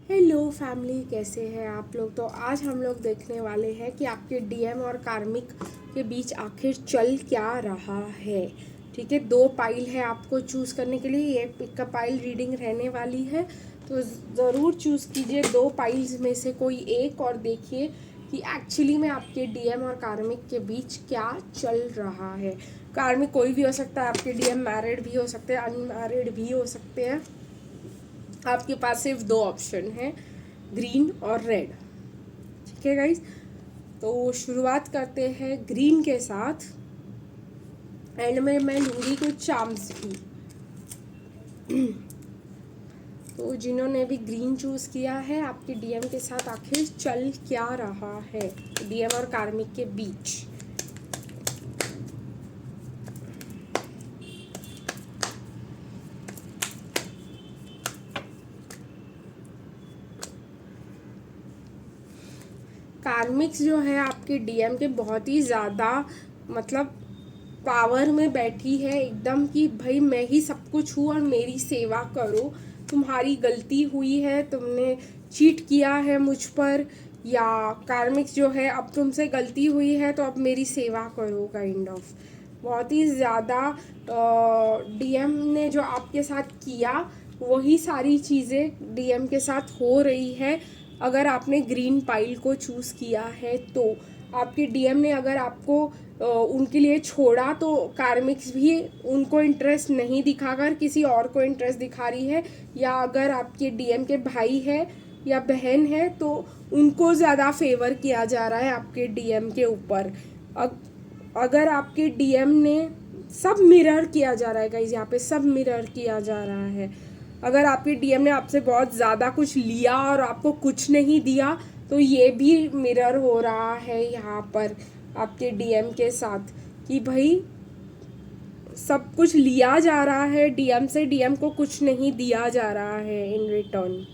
Hello family, कैसे हैं आप लोग। तो आज हम लोग देखने वाले हैं कि आपके डीएम और कार्मिक के बीच आखिर चल क्या रहा है। ठीक है, दो पाइल है आपको चूज़ करने के लिए। ये एक का पाइल रीडिंग रहने वाली है, तो ज़रूर चूज़ कीजिए दो पाइल्स में से कोई एक और देखिए कि एक्चुअली में आपके डीएम और कार्मिक के बीच क्या चल रहा है। कार्मिक कोई भी हो सकता है, आपके डीएम मैरिड भी हो सकते हैं, अनमैरिड भी हो सकते हैं। आपके पास सिर्फ दो ऑप्शन है, ग्रीन और रेड। ठीक है गाइज, तो शुरुआत करते हैं ग्रीन के साथ। एंड में मैं लूँगी कुछ चार्म्स भी। तो जिन्होंने भी ग्रीन चूज़ किया है, आपके डीएम के साथ आखिर चल क्या रहा है डीएम और कार्मिक के बीच। कार्मिक्स जो है आपके डीएम के बहुत ही ज़्यादा मतलब पावर में बैठी है एकदम, कि भाई मैं ही सब कुछ हूँ और मेरी सेवा करो। तुम्हारी गलती हुई है, तुमने चीट किया है मुझ पर, या कार्मिक्स जो है अब तुमसे गलती हुई है तो अब मेरी सेवा करो काइंड ऑफ। बहुत ही ज़्यादा डीएम ने जो आपके साथ किया वही सारी चीज़ें डीएम के साथ हो रही है। अगर आपने ग्रीन पाइल को चूज़ किया है तो आपके डीएम ने अगर आपको उनके लिए छोड़ा तो कार्मिक्स भी उनको इंटरेस्ट नहीं दिखाकर किसी और को इंटरेस्ट दिखा रही है। या अगर आपके डीएम के भाई है या बहन है तो उनको ज़्यादा फेवर किया जा रहा है आपके डीएम के ऊपर। अगर आपके डीएम ने सब मिरर किया जा रहा है गाइस, यहाँ पे सब मिरर किया जा रहा है। अगर आपके डीएम ने आपसे बहुत ज़्यादा कुछ लिया और आपको कुछ नहीं दिया तो ये भी मिरर हो रहा है यहाँ पर आपके डीएम के साथ, कि भाई सब कुछ लिया जा रहा है डीएम से, डीएम को कुछ नहीं दिया जा रहा है इन रिटर्न।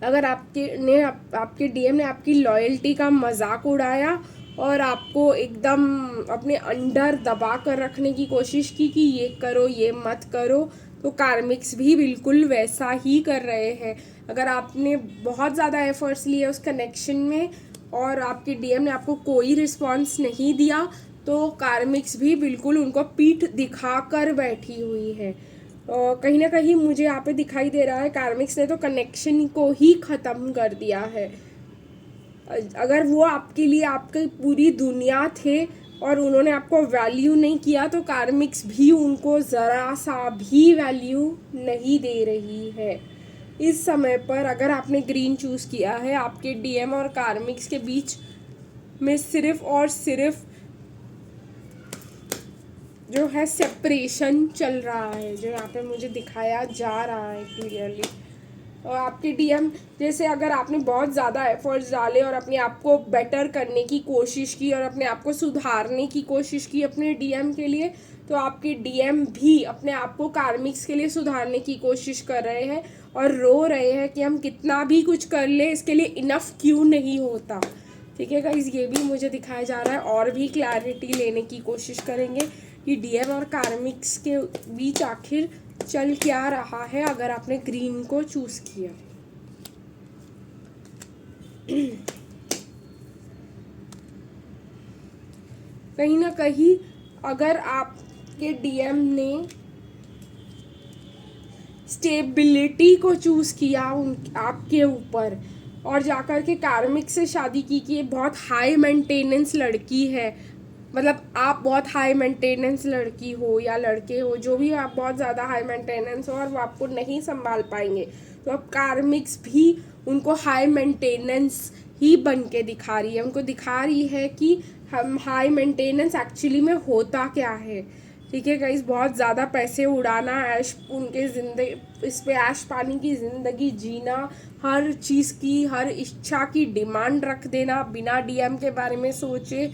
अगर आपके डीएम ने आपकी लॉयल्टी का मजाक उड़ाया और आपको एकदम अपने अंडर दबा कर रखने की कोशिश की कि ये करो ये मत करो, तो कार्मिक्स भी बिल्कुल वैसा ही कर रहे हैं। अगर आपने बहुत ज़्यादा एफर्ट्स लिए उस कनेक्शन में और आपके डीएम ने आपको कोई रिस्पॉन्स नहीं दिया तो कार्मिक्स भी बिल्कुल उनको पीठ दिखा कर बैठी हुई है। कहीं ना कहीं मुझे यहाँ पे दिखाई दे रहा है कार्मिक्स ने तो कनेक्शन को ही ख़त्म कर दिया है। अगर वो आपके लिए आपकी पूरी दुनिया थे और उन्होंने आपको वैल्यू नहीं किया तो कार्मिक्स भी उनको ज़रा सा भी वैल्यू नहीं दे रही है इस समय पर। अगर आपने ग्रीन चूज़ किया है, आपके डीएम और कार्मिक्स के बीच में सिर्फ और सिर्फ जो है सेपरेशन चल रहा है, जो यहाँ पे मुझे दिखाया जा रहा है क्लियरली। और आपके डीएम जैसे अगर आपने बहुत ज़्यादा एफर्ट्स डाले और अपने आप को बेटर करने की कोशिश की और अपने आप को सुधारने की कोशिश की अपने डीएम के लिए, तो आपके डीएम भी अपने आप को कार्मिक्स के लिए सुधारने की कोशिश कर रहे हैं और रो रहे हैं कि हम कितना भी कुछ कर ले इसके लिए इनफ क्यों नहीं होता। ठीक है गाइस, ये भी मुझे दिखाया जा रहा है। और भी क्लैरिटी लेने की कोशिश करेंगे कि डीएम और कार्मिक्स के बीच आखिर चल क्या रहा है अगर आपने ग्रीन को चूज किया। कहीं ना कहीं अगर आपके डीएम ने स्टेबिलिटी को चूज किया आपके ऊपर और जाकर के कार्मिक से शादी की कि ये बहुत हाई मेंटेनेंस लड़की है, मतलब आप बहुत हाई मेंटेनेंस लड़की हो या लड़के हो, जो भी आप बहुत ज़्यादा हाई मेंटेनेंस हो और वो आपको नहीं संभाल पाएंगे, तो अब कार्मिक्स भी उनको हाई मेंटेनेंस ही बन के दिखा रही है। उनको दिखा रही है कि हम हाई मेंटेनेंस एक्चुअली में होता क्या है। ठीक है गाइस, बहुत ज़्यादा पैसे उड़ाना, ऐश उनके जिंदगी इस पे ऐश पानी की ज़िंदगी जीना, हर चीज़ की हर इच्छा की डिमांड रख देना बिना डीएम के बारे में सोचे,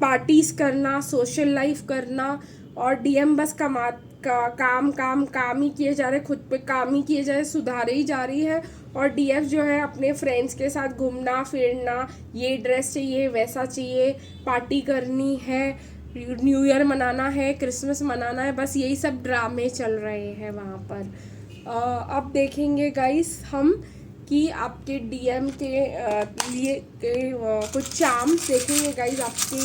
पार्टीज करना, सोशल लाइफ करना, और डीएम बस काम काम काम ही किए जा रहे, खुद पे काम ही किए जा रहे, सुधारे ही जा रही है। और डीएफ जो है अपने फ्रेंड्स के साथ घूमना फिरना, ये ड्रेस चाहिए वैसा चाहिए, पार्टी करनी है, न्यू ईयर मनाना है, क्रिसमस मनाना है, बस यही सब ड्रामे चल रहे हैं वहाँ पर। अब देखेंगे गाइस हम कि आपके डीएम के लिए कुछ चार्म्स देखेंगे गाइस। आपके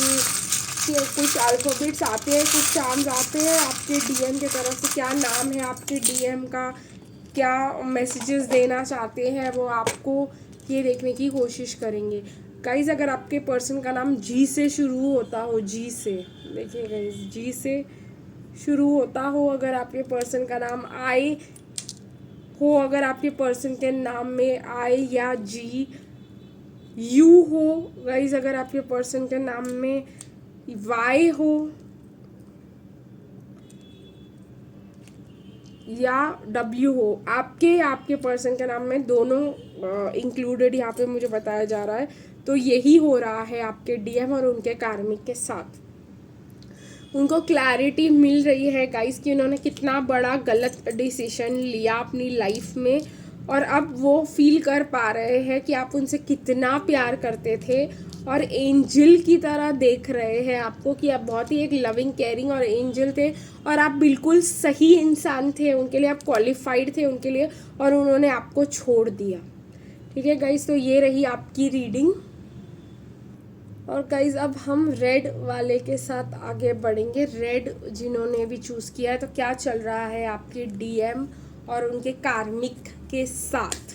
कुछ अल्फ़ाबेट्स आते हैं, कुछ चार्म्स आते हैं आपके डीएम के तरफ से। क्या नाम है आपके डीएम का, क्या मैसेजेस देना चाहते हैं वो आपको, ये देखने की कोशिश करेंगे गाइस। अगर आपके पर्सन का नाम जी से शुरू होता हो, जी से, देखिए गाइस, जी से शुरू होता हो, अगर आपके पर्सन का नाम आई हो, अगर आपके पर्सन के नाम में आई या जी, यू हो गाइस, अगर आपके पर्सन के नाम में वाई हो या डब्ल्यू हो, आपके पर्सन के नाम में दोनों इंक्लूडेड यहाँ पे मुझे बताया जा रहा है। तो यही हो रहा है आपके डीएम और उनके कार्मिक के साथ। उनको क्लैरिटी मिल रही है गाइस कि उन्होंने कितना बड़ा गलत डिसीजन लिया अपनी लाइफ में, और अब वो फील कर पा रहे हैं कि आप उनसे कितना प्यार करते थे और एंजल की तरह देख रहे हैं आपको, कि आप बहुत ही एक लविंग केयरिंग और एंजल थे और आप बिल्कुल सही इंसान थे उनके लिए, आप क्वालिफाइड थे उनके लिए, और उन्होंने आपको छोड़ दिया। ठीक है गाइस, तो ये रही आपकी रीडिंग। और गाइज अब हम रेड वाले के साथ आगे बढ़ेंगे। रेड जिन्होंने भी चूज़ किया है, तो क्या चल रहा है आपके डीएम और उनके कार्मिक के साथ।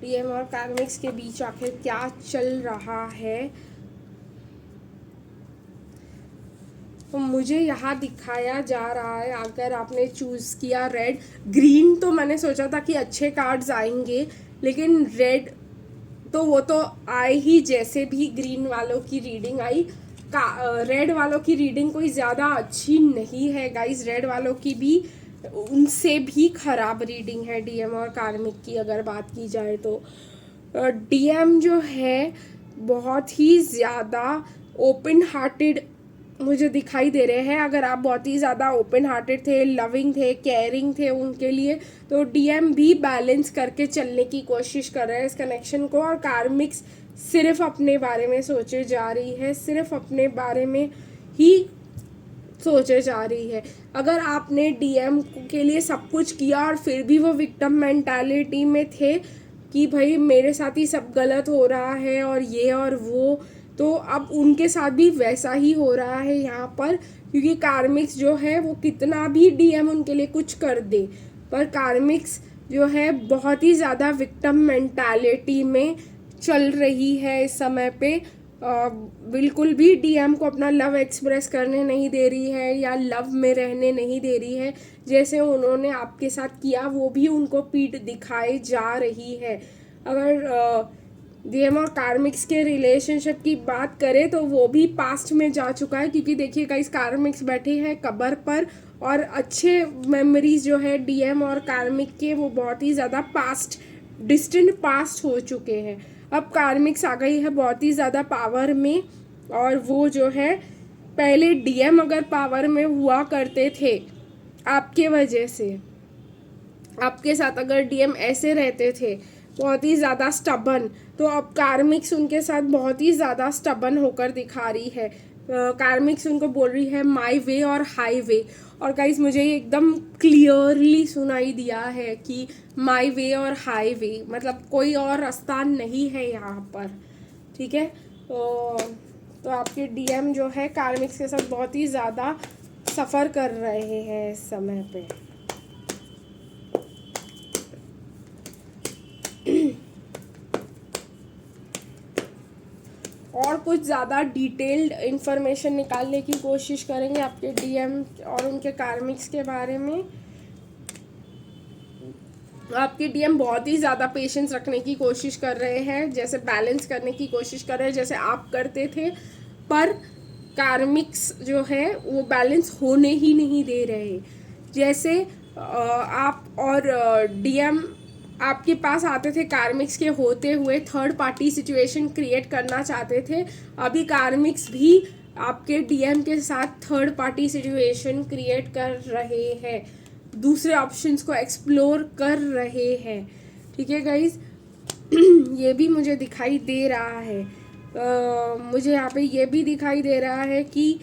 डीएम और कार्मिक्स के बीच आखिर क्या चल रहा है। तो मुझे यहाँ दिखाया जा रहा है, अगर आपने चूज़ किया रेड, ग्रीन तो मैंने सोचा था कि अच्छे कार्ड्स आएंगे, लेकिन रेड तो वो तो आए ही, जैसे भी ग्रीन वालों की रीडिंग आई, रेड वालों की रीडिंग कोई ज़्यादा अच्छी नहीं है गाइस। रेड वालों की भी उनसे भी ख़राब रीडिंग है डीएम और कार्मिक की अगर बात की जाए तो। डीएम जो है बहुत ही ज़्यादा ओपन हार्टेड मुझे दिखाई दे रहे हैं। अगर आप बहुत ही ज़्यादा ओपन हार्टेड थे, लविंग थे, केयरिंग थे उनके लिए, तो डीएम भी बैलेंस करके चलने की कोशिश कर रहे हैं इस कनेक्शन को। और कार्मिक्स सिर्फ अपने बारे में सोचे जा रही है, सिर्फ अपने बारे में ही सोचे जा रही है। अगर आपने डीएम के लिए सब कुछ किया और फिर भी वो विक्टिम मेंटालिटी में थे कि भाई मेरे साथ ही सब गलत हो रहा है और ये और वो, तो अब उनके साथ भी वैसा ही हो रहा है यहाँ पर। क्योंकि कार्मिक्स जो है वो कितना भी डीएम उनके लिए कुछ कर दे, पर कार्मिक्स जो है बहुत ही ज़्यादा विक्टिम मेंटालिटी में चल रही है इस समय पे। बिल्कुल भी डीएम को अपना लव एक्सप्रेस करने नहीं दे रही है या लव में रहने नहीं दे रही है। जैसे उन्होंने आपके साथ किया वो भी उनको पीठ दिखाई जा रही है। अगर डीएम और कार्मिक्स के रिलेशनशिप की बात करें तो वो भी पास्ट में जा चुका है, क्योंकि देखिए गाइस, कार्मिक्स बैठे हैं कब्र पर और अच्छे मेमोरीज जो है डीएम और कार्मिक के वो बहुत ही ज़्यादा पास्ट, डिस्टेंट पास्ट हो चुके हैं। अब कार्मिक्स आ गई है बहुत ही ज़्यादा पावर में, और वो जो है पहले डीएम अगर पावर में हुआ करते थे आपके वजह से, आपके साथ अगर डीएम ऐसे रहते थे बहुत ही ज़्यादा स्टबन, तो अब कार्मिक्स उनके साथ बहुत ही ज़्यादा स्टबन होकर दिखा रही है। कार्मिक्स उनको बोल रही है माई वे और हाई वे। और गाइस मुझे ये एकदम क्लियरली सुनाई दिया है कि माई वे और हाई वे, मतलब कोई और रास्ता नहीं है यहाँ पर। ठीक है, तो आपके डीएम जो है कार्मिक्स के साथ बहुत ही ज़्यादा सफ़र कर रहे हैं इस समय पे। और कुछ ज़्यादा डिटेल्ड इन्फॉर्मेशन निकालने की कोशिश करेंगे आपके डीएम और उनके कार्मिक्स के बारे में। आपके डीएम बहुत ही ज़्यादा पेशेंस रखने की कोशिश कर रहे हैं, जैसे बैलेंस करने की कोशिश कर रहे हैं जैसे आप करते थे, पर कार्मिक्स जो है वो बैलेंस होने ही नहीं दे रहे। जैसे आप और डीएम आपके पास आते थे कार्मिक्स के होते हुए, थर्ड पार्टी सिचुएशन क्रिएट करना चाहते थे, अभी कार्मिक्स भी आपके डीएम के साथ थर्ड पार्टी सिचुएशन क्रिएट कर रहे हैं, दूसरे ऑप्शंस को एक्सप्लोर कर रहे हैं। ठीक है गाइज, ये भी मुझे दिखाई दे रहा है। मुझे यहाँ पे ये भी दिखाई दे रहा है कि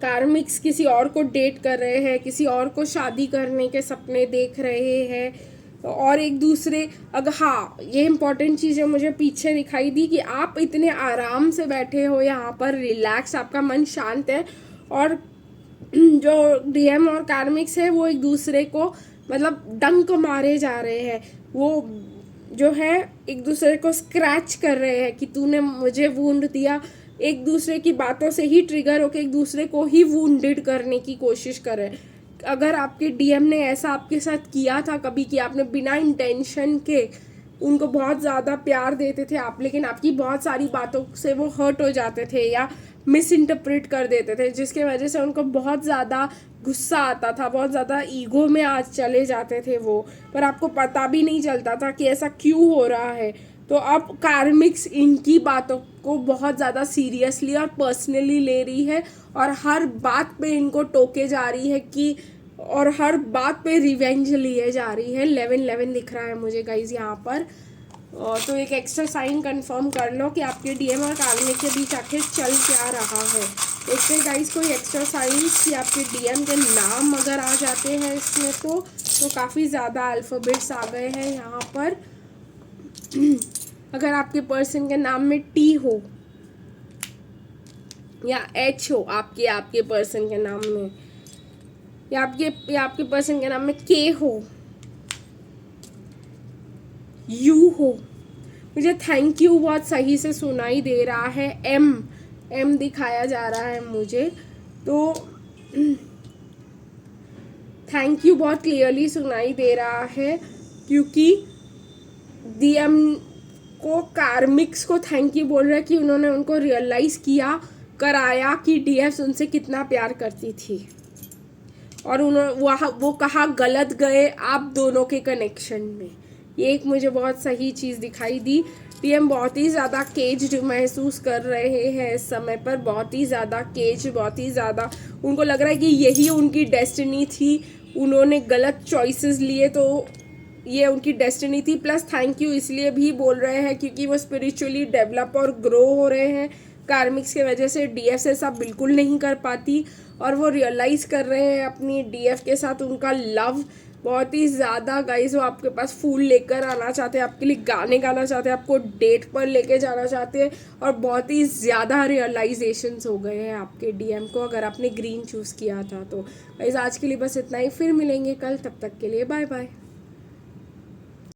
कार्मिक्स किसी और को डेट कर रहे हैं, किसी और को शादी करने के सपने देख रहे हैं और एक दूसरे, अगर हाँ ये इम्पोर्टेंट चीज़ है मुझे पीछे दिखाई दी कि आप इतने आराम से बैठे हो यहाँ पर, रिलैक्स, आपका मन शांत है और जो डीएम और कार्मिक्स है वो एक दूसरे को मतलब डंक मारे जा रहे हैं, वो जो है एक दूसरे को स्क्रैच कर रहे हैं कि तूने मुझे वुंड दिया, एक दूसरे की बातों से ही ट्रिगर होकर एक दूसरे को ही वुंडेड करने की कोशिश कर रहे हैं। अगर आपके डीएम ने ऐसा आपके साथ किया था कभी कि आपने बिना इंटेंशन के उनको बहुत ज़्यादा प्यार देते थे आप, लेकिन आपकी बहुत सारी बातों से वो हर्ट हो जाते थे या मिस इंटरप्रेट कर देते थे, जिसके वजह से उनको बहुत ज़्यादा गुस्सा आता था, बहुत ज़्यादा ईगो में आज चले जाते थे वो, पर आपको पता भी नहीं चलता था कि ऐसा क्यों हो रहा है। तो अब कार्मिक्स इनकी बातों को बहुत ज़्यादा सीरियसली और पर्सनली ले रही है और हर बात पे इनको टोके जा रही है कि, और हर बात पे रिवेंज लिए जा रही है। 11-11 दिख रहा है मुझे गाइज यहाँ पर। और तो एक एक्स्ट्रा साइन कंफर्म कर लो कि आपके डीएम और कार्मिक के बीच आखिर चल क्या रहा है। देखते हैं गाइज कोई एक्स्ट्रा साइंस कि आपके डीएम के नाम अगर आ जाते हैं इसमें तो काफ़ी ज़्यादा अल्फ़ाबेट्स आ गए हैं यहाँ पर। अगर आपके पर्सन के नाम में टी हो या एच हो, आपके पर्सन के नाम में, या आपके पर्सन के नाम में के हो, यू हो, मुझे थैंक यू बहुत सही से सुनाई दे रहा है, एम दिखाया जा रहा है मुझे, तो थैंक यू बहुत क्लियरली सुनाई दे रहा है क्योंकि डीएम को कार्मिक्स को थैंक यू बोल रहा है कि उन्होंने उनको रियलाइज़ कराया कि डीएफ उनसे कितना प्यार करती थी और वो कहाँ गलत गए आप दोनों के कनेक्शन में। ये एक मुझे बहुत सही चीज़ दिखाई दी। डीएम बहुत ही ज़्यादा केज्ड महसूस कर रहे हैं इस समय पर, बहुत ही ज़्यादा केज्ड, बहुत ही ज़्यादा उनको लग रहा है कि यही उनकी डेस्टिनी थी, उन्होंने गलत चॉइसेस लिए तो ये उनकी डेस्टिनी थी। प्लस थैंक यू इसलिए भी बोल रहे हैं क्योंकि वो स्पिरिचुअली डेवलप और ग्रो हो रहे हैं। कार्मिक्स के वजह से डीएफ से सब बिल्कुल नहीं कर पाती और वो रियलाइज़ कर रहे हैं अपनी डीएफ के साथ उनका लव बहुत ही ज़्यादा। गाइस वो आपके पास फूल लेकर आना चाहते हैं, आपके लिए गाने गाना चाहते हैं, आपको डेट पर लेके जाना चाहते हैं और बहुत ही ज़्यादा रियलाइजेशंस हो गए हैं आपके डीएम को अगर आपने ग्रीन चूज़ किया था तो। गाइस आज के लिए बस इतना ही, फिर मिलेंगे कल, तब तक के लिए बाय बाय।